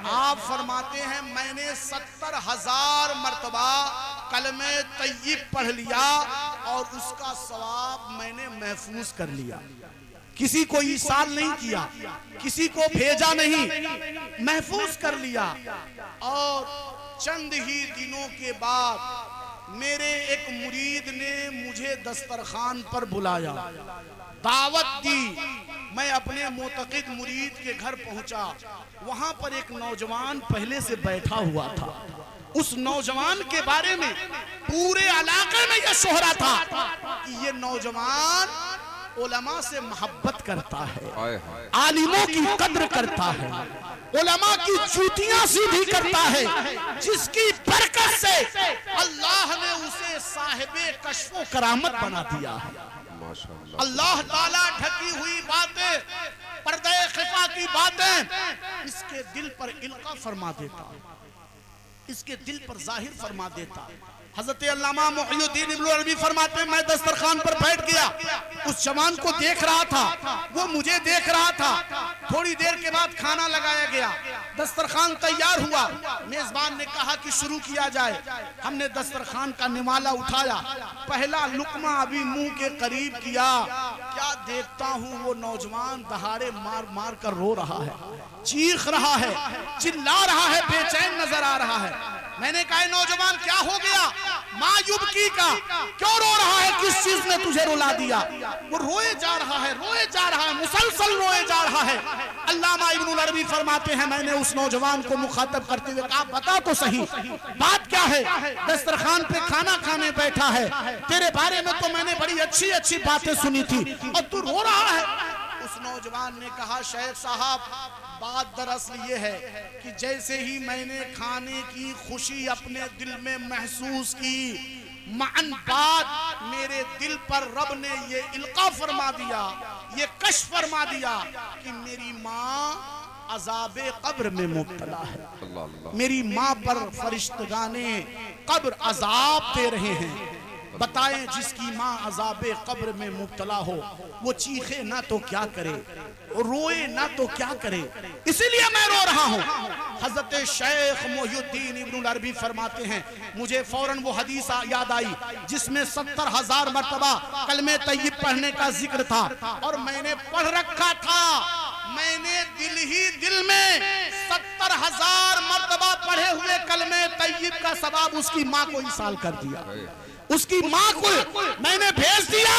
آپ فرماتے ہیں میں نے 70,000 مرتبہ کلمہ طیب پڑھ لیا اور اس کا ثواب میں نے محفوظ کر لیا۔ کسی کو ایصال نہیں کیا، کسی کو بھیجا نہیں، محفوظ کر لیا۔ اور چند ہی دنوں کے بعد میرے ایک مرید نے مجھے دسترخوان پر بلایا، دعوت دی۔ میں اپنے معتقد مرید کے گھر پہنچا، وہاں پر ایک نوجوان پہلے سے بیٹھا ہوا تھا۔ اس نوجوان کے بارے میں پورے علاقے میں یہ شہرہ تھا کہ یہ نوجوان علماء سے محبت کرتا ہے، عالموں کی قدر کرتا ہے، علماء کی جوتیاں سیدھی کرتا ہے، جس کی برکت سے اللہ نے اسے صاحب کشف و کرامت بنا دیا ہے۔ اللہ تعالیٰ ڈھکی ہوئی باتیں، پردہ خفا کی باتیں اس کے دل پر القا فرما دیتا، اس کے دل پر ظاہر فرما دیتا۔ حضرت علامہ محی الدین ابن العربی فرماتے ہیں میں دسترخوان پر بیٹھ گیا، اس جوان کو دیکھ رہا تھا، وہ مجھے دیکھ رہا تھا۔ تھوڑی دیر کے بعد کھانا لگایا گیا، دسترخوان تیار ہوا، میزبان نے کہا کہ شروع کیا جائے۔ ہم نے دسترخوان کا نمالہ اٹھایا، پہلا لقمہ ابھی منہ کے قریب کیا، کیا دیکھتا ہوں وہ نوجوان دہاڑے مار مار کر رو رہا ہے، چیخ رہا ہے، چلا رہا ہے، بے چین نظر آ رہا ہے۔ میں نے کہا نوجوان کیا ہو گیا؟ ماں یبکی کا، کیوں رو رہا ہے؟ کس چیز نے تجھے رلا دیا؟ وہ روئے جا رہا ہے، روئے جا رہا ہے، مسلسل روئے جا رہا ہے۔ علامہ ابن العربی فرماتے ہیں میں نے اس نوجوان کو مخاطب کرتے ہوئے کہا بتا تو صحیح بات کیا ہے؟ دسترخوان پہ کھانا کھانے بیٹھا ہے، تیرے بارے میں تو میں نے بڑی اچھی اچھی باتیں سنی تھی اور تو رو رہا ہے۔ اس نوجوان نے کہا شیخ صاحب بات دراصل یہ ہے کہ جیسے ہی میں نے کھانے کی خوشی اپنے دل میں محسوس کی، معن بات میرے دل پر رب نے یہ القا فرما دیا، یہ کشف فرما دیا کہ میری ماں عذاب قبر میں مبتلا ہے، میری ماں پر فرشتگان قبر عذاب دے رہے ہیں۔ بتائیں جس کی ماں عذاب قبر میں مبتلا ہو وہ چیخے نہ تو کیا کرے، روئے نہ تو کیا کرے، اسی لیے میں رو رہا ہوں۔ حضرت شیخ محی الدین ابن العربی فرماتے ہیں مجھے فوراً وہ حدیث یاد آئی جس میں 70,000 مرتبہ کلمہ طیب پڑھنے کا ذکر تھا، اور میں نے پڑھ رکھا تھا، میں نے دل ہی دل میں 70,000 مرتبہ پڑھے ہوئے کلمہ طیب کا ثواب اس کی ماں کو ایصال کر دیا، اس کی ماں کو میں نے بھیج دیا۔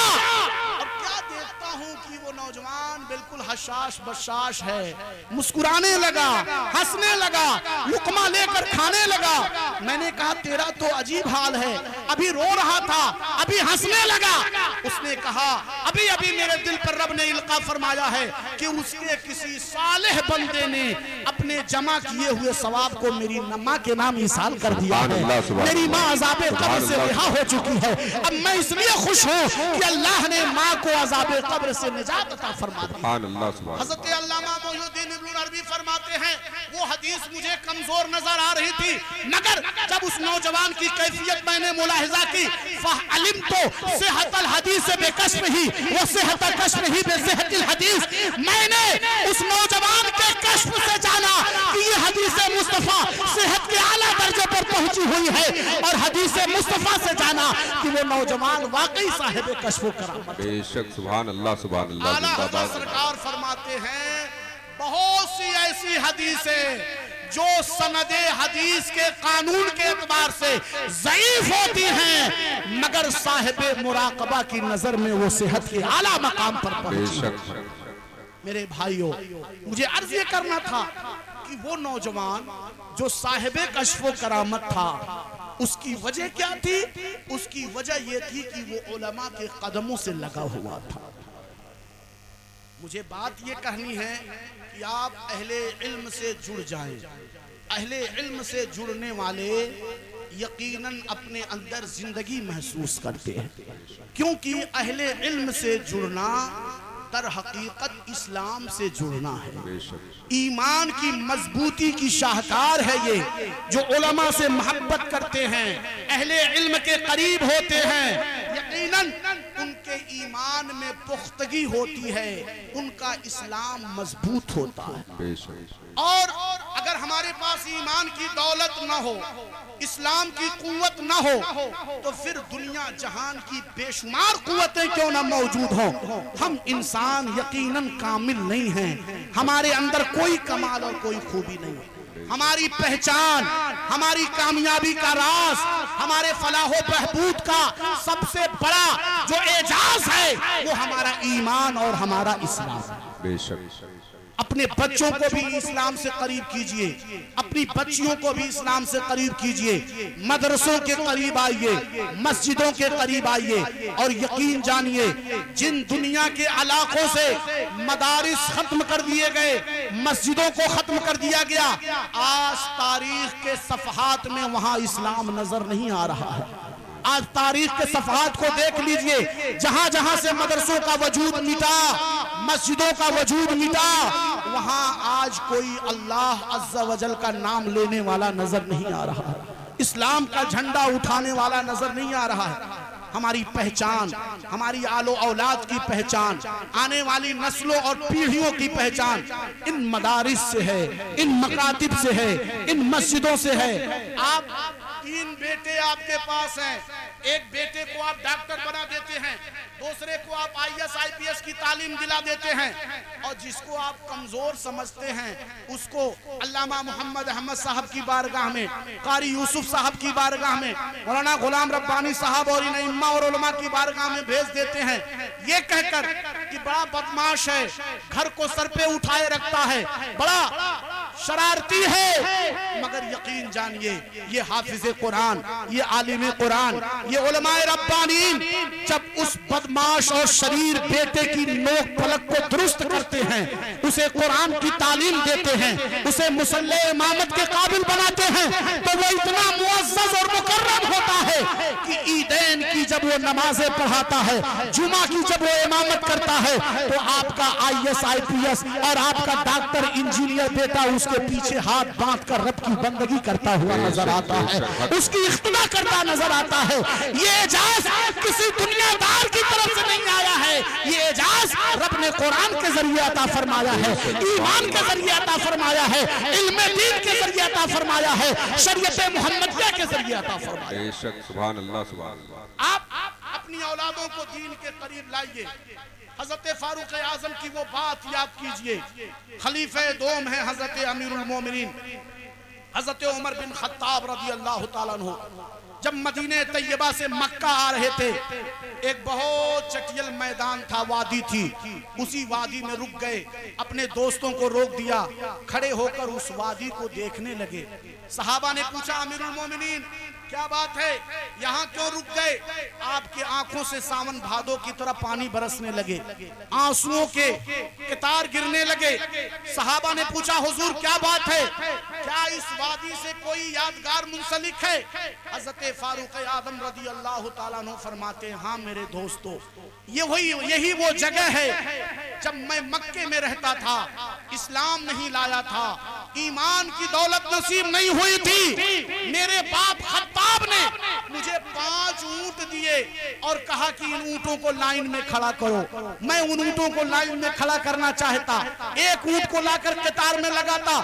اور کیا دیکھتا ہوں کہ وہ نوجوان بالکل حشاش بشاش ہے، مسکرانے لگا، ہنسنے لگا، لقمہ لے کر کھانے لگا۔ میں نے کہا تیرا تو عجیب حال ہے، ابھی رو رہا تھا، ابھی ہنسنے لگا۔ اس نے کہا ابھی ابھی میرے دل پر رب نے القا فرمایا ہے کہ اس کے کسی صالح بندے نے اپنے جمع کیے ہوئے ثواب کو میری ماں کے نام ایصال کر دیا ہے، میری ماں عذاب قبر سے رہا ہو چکی ہے۔ اب میں اس لیے خوش ہوں کہ اللہ نے ماں کو عذاب قبر سے نجات عطا فرما دی۔ حضرت علامہ محی الدین ابن العربی فرماتے ہیں وہ حدیث مجھے کمزور نظر آ رہی تھی، مگر جب اس نوجوان کی کیفیت میں نے ملاحظہ کی فَعَلِمْتُ صِحَّةَ الْحَدِيثِ بِكَشْفِهِ وَصِحَّةَ كَشْفِهِ بِصِحَّةِ الْحَدِيثِ، میں نے اس نوجوان کے کشف سے جانا کہ یہ حدیث مصطفیٰ صحت کے اعلیٰ درجے پر پہنچی ہوئی ہے اور حدیث مصطفیٰ سے جانا کہ وہ نوجوان واقعی صاحب کشف و کرامت ہے۔ بے شک سبحان اللہ سبحان اللہ، اعلیٰ زندہ حضرت باد۔ سرکار فرماتے ہیں بہت سی ایسی حدیثیں جو سند حدیث کے قانون کے اعتبار سے ضعیف ہوتی ہیں مگر صاحب مراقبہ کی نظر میں وہ صحت کے اعلیٰ مقام پر بے پہنچی ہیں۔ شک میرے بھائیوں، مجھے عرض یہ کرنا تھا کہ وہ نوجوان جو صاحب کشف و کرامت تھا اس کی وجہ کیا تھی؟ اس کی وجہ یہ تھی کہ وہ علماء کے قدموں سے لگا ہوا تھا۔ مجھے بات یہ کہنی ہے کہ آپ اہل علم سے جڑ جائیں۔ اہل علم سے جڑنے والے یقیناً اپنے اندر زندگی محسوس کرتے ہیں، کیونکہ اہل علم سے جڑنا در حقیقت اسلام سے جڑنا ہے۔ بے شک ایمان کی مضبوطی کی شاہکار ہے یہ، جو علماء سے محبت کرتے ہیں، اہل علم کے قریب ہوتے ہیں، یقیناً ان کے ایمان میں پختگی ہوتی ہے، ان کا اسلام مضبوط ہوتا ہے۔ بے شک اور اگر ہمارے پاس ایمان کی دولت نہ ہو، اسلام کی قوت نہ ہو، تو پھر دنیا جہان کی بے شمار قوتیں کیوں نہ موجود ہوں، ہم انسان یقیناً کامل نہیں ہیں، ہمارے اندر کوئی کمال اور کوئی خوبی نہیں ہے۔ ہماری پہچان، ہماری کامیابی کا راز، ہمارے فلاح و بہبود کا سب سے بڑا جو اعجاز ہے وہ ہمارا ایمان اور ہمارا اسلام ہے۔ بے شک اپنے بچوں کو بھی اسلام سے قریب کیجئے، اپنی بچیوں کو بھی اسلام سے قریب کیجئے، مدرسوں کے قریب آئیے، مسجدوں کے قریب آئیے، اور یقین جانیے جن دنیا کے علاقوں سے مدارس ختم کر دیے گئے، مسجدوں کو ختم کر دیا گیا، آج تاریخ کے صفحات میں وہاں اسلام نظر نہیں آ رہا ہے۔ آج تاریخ کے صفحات کو دیکھ لیجئے، جہاں جہاں سے مدرسوں کا وجود مٹا، مسجدوں کا وجود مٹا، وہاں آج کوئی اللہ عز و جل کا نام لینے والا نظر نہیں آ رہا ہے، اسلام کا جھنڈا اٹھانے والا نظر نہیں آ رہا ہے۔ ہماری پہچان، ہماری آل و اولاد کی پہچان، آنے والی نسلوں اور پیڑھیوں کی پہچان ان مدارس سے ہے، ان مکاتب سے ہے، ان مسجدوں سے ہے۔ آپ 3 بیٹے آپ کے پاس ہیں، ایک بیٹے کو آپ ڈاکٹر بنا دیتے ہیں، دوسرے کو آپ IAS IPS کی تعلیم دلا دیتے ہیں، اور جس کو آپ کمزور سمجھتے ہیں اس کو علامہ محمد احمد صاحب کی بارگاہ میں، قاری یوسف صاحب کی بارگاہ میں، مولانا غلام ربانی صاحب اور ان ائمہ اور علماء کی بارگاہ میں بھیج دیتے ہیں، یہ کہہ کر کہ بڑا بدماش ہے، گھر کو سر پہ اٹھائے رکھتا ہے، بڑا شرارتی ہے، مگر یقین جانیے یہ حافظ قرآن، یہ عالم قرآن، یہ علماء ربانین جب اس بدماش اور شریر بیٹے کی نوک پلک کو درست کرتے ہیں، اسے قرآن کی تعلیم دیتے ہیں، اسے مصلی امامت کے قابل بناتے ہیں، تو وہ اتنا معزز اور مکرم ہوتا ہے کہ عیدین کی جب وہ نمازیں پڑھاتا ہے، جمعہ کی جب وہ امامت کرتا ہے، تو آپ کا IAS IPS اور آپ کا ڈاکٹر انجینئر بیٹا اس کے پیچھے ہاتھ باندھ کر رب کی بندگی کرتا ہوا نظر آتا ہے، اس کی اقتدا کرتا نظر آتا ہے۔ یہ اعجاز کسی دنیا دار کی طرف سے نہیں آیا ہے، یہ اعجاز رب نے قرآن کے ذریعے عطا فرمایا ہے، ایمان کے ذریعے عطا فرمایا ہے، علم دین کے ذریعے عطا فرمایا ہے، شریعت محمدیہ کے ذریعے عطا فرمایا ہے۔ بے شک سبحان اللہ سبحان اللہ۔ آپ اپنی اولادوں کو دین کے قریب لائیے، حضرت فاروق اعظم کی وہ بات یاد کیجئے، خلیفہ دوم ہے حضرت امیر المومنین حضرت عمر بن خطاب رضی اللہ تعالیٰ عنہ، جب مدینہ طیبہ سے مکہ آ رہے تھے، ایک بہت چٹیل میدان تھا، وادی تھی، اسی وادی میں رک گئے، اپنے دوستوں کو روک دیا، کھڑے ہو کر اس وادی کو دیکھنے لگے۔ صحابہ نے پوچھا امیر المومنین کیا بات ہے، یہاں کیوں رک گئے؟ آپ کی آنکھوں سے ساون بھادو کی طرح پانی برسنے لگے، آنسوؤں کے قطار گرنے لگے۔ صحابہ نے پوچھا حضور کیا بات ہے، کیا اس وادی سے کوئی یادگار منسلک ہے؟ حضرت فاروق اعظم رضی اللہ تعالیٰ عنہ فرماتے ہیں ہاں میرے دوستو، یہی وہ جگہ ہے جب میں مکے میں رہتا تھا، اسلام نہیں لایا تھا، ایمان کی دولت نصیب نہیں ہوئی تھی، میرے باپ خطاب نے مجھے 5 اونٹ دیے اور کہا کہ ان اونٹوں کو لائن میں کھڑا کرو۔ میں ان اونٹوں کو لائن میں کھڑا کرنا چاہتا، ایک اونٹ کو لا کر قطار میں لگاتا،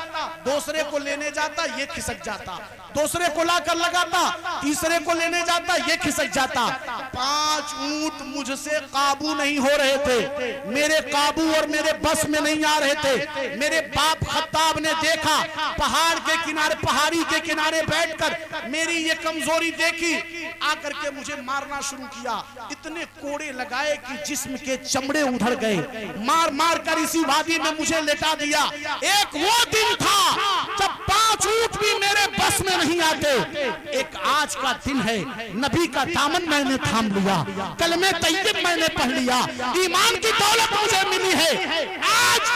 دوسرے کو لینے جاتا یہ کھسک جاتا، دوسرے کو لا کر لگاتا، تیسرے کو لینے جاتا یہ کھسک جاتا۔ 5 اونٹ مجھ سے قابو نہیں ہو رہے تھے، میرے قابو اور میرے بس میں نہیں آ رہے تھے۔ میرے باپ خطاب نے دیکھا، پہاڑی کے کنارے بیٹھ کر میری یہ کمزوری دیکھی، آ کر کے مجھے مارنا شروع کیا، اتنے کوڑے لگائے کہ جسم کے چمڑے ادھڑ گئے، مار مار کر اسی وادی میں مجھے لٹا دیا۔ ایک وہ دن تھا جب 5 اونٹ بھی میرے بس میں نہیں آتے، ایک آج کا دن ہے، نبی کا دامن میں نے تھام لیا، کلمہ طیب میں نے پڑھ لیا، ایمان کی دولت مجھے ملی ہے۔ آج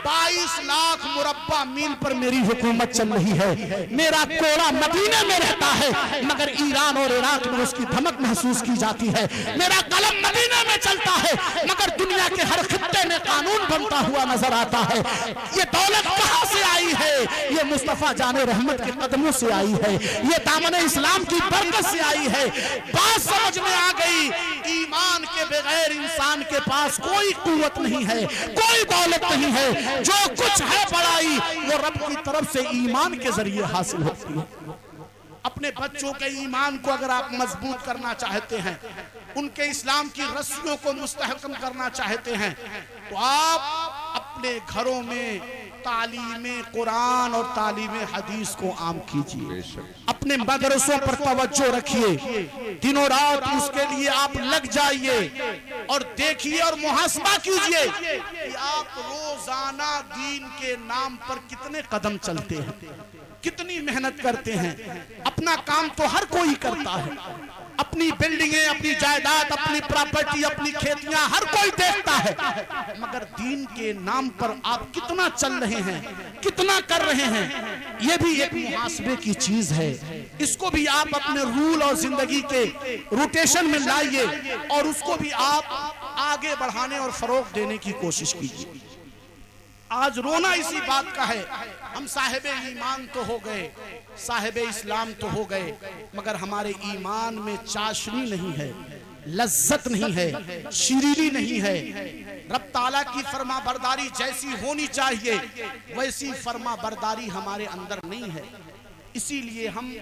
22 لاکھ مربع میل پر میری حکومت چل رہی ہے، میرا کوڑا مدینے میں رہتا ہے مگر ایران اور عراق میں اس کی دھمک محسوس کی جاتی ہے، میرا قلم مدینے میں چلتا ہے مگر دنیا کے ہر خطے میں قانون بنتا ہوا نظر آتا ہے۔ یہ دولت کہاں سے آئی ہے؟ یہ مصطفیٰ جان رحمت کے قدموں سے آئی ہے، یہ دامن اسلام کی برکت سے آئی ہے۔ بات سمجھ میں آ گئی، ایمان کے بغیر انسان کے پاس کوئی قوت نہیں ہے، کوئی دولت نہیں ہے، جو کچھ ہے بڑائی وہ رب کی طرف سے ایمان کے ذریعے حاصل ہوتی ہے۔ اپنے بچوں کے ایمان کو اگر آپ مضبوط کرنا چاہتے ہیں، ان کے اسلام کی رسیوں کو مستحکم کرنا چاہتے ہیں، تو آپ اپنے گھروں میں تعلیم قرآن اور تعلیم حدیث کو عام کیجئے، اپنے مدرسوں پر توجہ رکھیے، دنوں رات اس کے لیے آپ لگ جائیے اور دیکھیے اور محاسبہ کیجئے کہ آپ روزانہ دین کے نام پر کتنے قدم چلتے ہیں، کتنی محنت کرتے ہیں۔ اپنا کام تو ہر کوئی کرتا ہے، اپنی بلڈنگیں، اپنی جائیداد، اپنی پراپرٹی، اپنی کھیتیاں ہر کوئی دیکھتا ہے، مگر دین کے نام پر آپ کتنا چل رہے ہیں، کتنا کر رہے ہیں، یہ بھی ایک محاسبے کی چیز ہے۔ اس کو بھی آپ اپنے رول اور زندگی کے روٹیشن میں لائیے اور اس کو بھی آپ آگے بڑھانے اور فروغ دینے کی کوشش کیجیے۔ آج رونا اسی بات کا ہے، ہم صاحب ایمان تو ہو گئے، صاحب اسلام تو ہو گئے، مگر ہمارے ایمان میں چاشنی نہیں ہے، لذت نہیں ہے، شیرینی نہیں ہے۔ رب تعالیٰ کی فرما برداری جیسی ہونی چاہیے ویسی فرما برداری ہمارے اندر نہیں ہے، اسی لیے ہم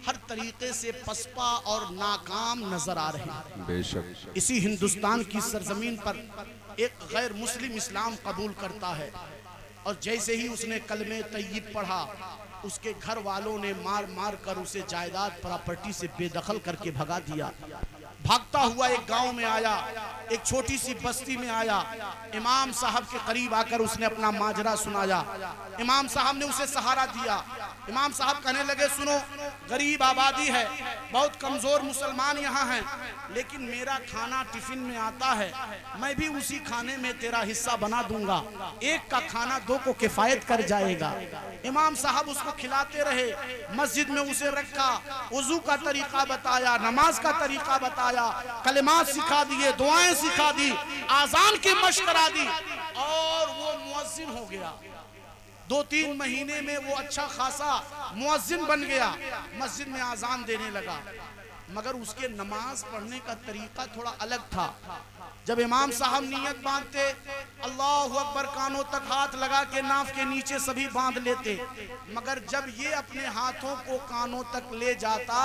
ہر طریقے سے پسپا اور ناکام نظر آ رہے ہیں۔ بے شک اسی ہندوستان کی سرزمین پر ایک غیر مسلم اسلام قبول کرتا ہے اور جیسے ہی اس نے کلمہ طیب پڑھا، اس کے گھر والوں نے مار مار کر اسے جائیداد پراپرٹی سے بے دخل کر کے بھگا دیا۔ بھاگتا ہوا ایک گاؤں میں آیا، ایک چھوٹی سی بستی میں آیا، امام صاحب کے قریب آ کر اس نے اپنا ماجرا سنایا۔ امام صاحب نے اسے سہارا دیا۔ امام صاحب کہنے لگے، سنو، غریب آبادی ہے، بہت کمزور مسلمان یہاں ہیں، لیکن میرا کھانا ٹفن میں آتا ہے، میں بھی اسی کھانے میں تیرا حصہ بنا دوں گا، ایک کا کھانا 2 کو کفایت کر جائے گا۔ امام صاحب اس کو کھلاتے رہے، مسجد میں اسے رکھا، وضو کا طریقہ بتایا، نماز کا طریقہ بتایا، کلمات سکھا دیے، دعائیں سکھا دی، آذان کی مشق کرا دی، اور وہ مؤذن ہو گیا۔ 2-3 مہینے میں وہ اچھا خاصا مؤذن بن گیا، مسجد میں آذان دینے لگا، مگر اس کے نماز پڑھنے کا طریقہ تھوڑا الگ تھا۔ جب امام صاحب نیت باندھتے، اللہ اکبر، کانوں تک ہاتھ لگا کے ناف کے نیچے سبھی باندھ لیتے، مگر جب یہ اپنے ہاتھوں کو کانوں تک لے جاتا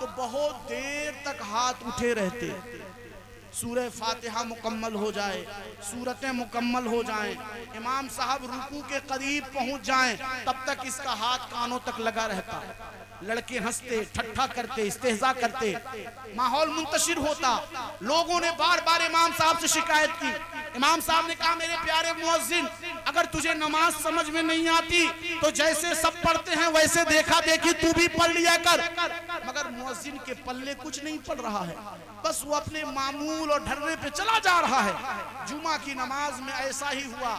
تو بہت دیر تک ہاتھ اٹھے رہتے، سورہ فاتحہ مکمل ہو جائے، سورتیں مکمل ہو جائیں، امام صاحب رکوع کے قریب پہنچ جائیں، تب تک اس کا ہاتھ کانوں تک لگا رہتا۔ لڑکے ہنستے، ٹھٹھا کرتے، استہزاء کرتے، ماحول منتشر ہوتا۔ لوگوں نے بار بار امام صاحب سے شکایت کی۔ امام صاحب نے کہا، میرے پیارے مؤذن، اگر تجھے نماز سمجھ میں نہیں آتی تو جیسے سب پڑھتے ہیں ویسے دیکھا دیکھی تو بھی پڑھ لیا کر۔ مگر مؤذن کے پلے کچھ نہیں پڑھ رہا ہے، بس وہ اپنے معمول اور ڈھرے پہ چلا جا رہا ہے۔ جمعہ کی نماز میں ایسا ہی ہوا،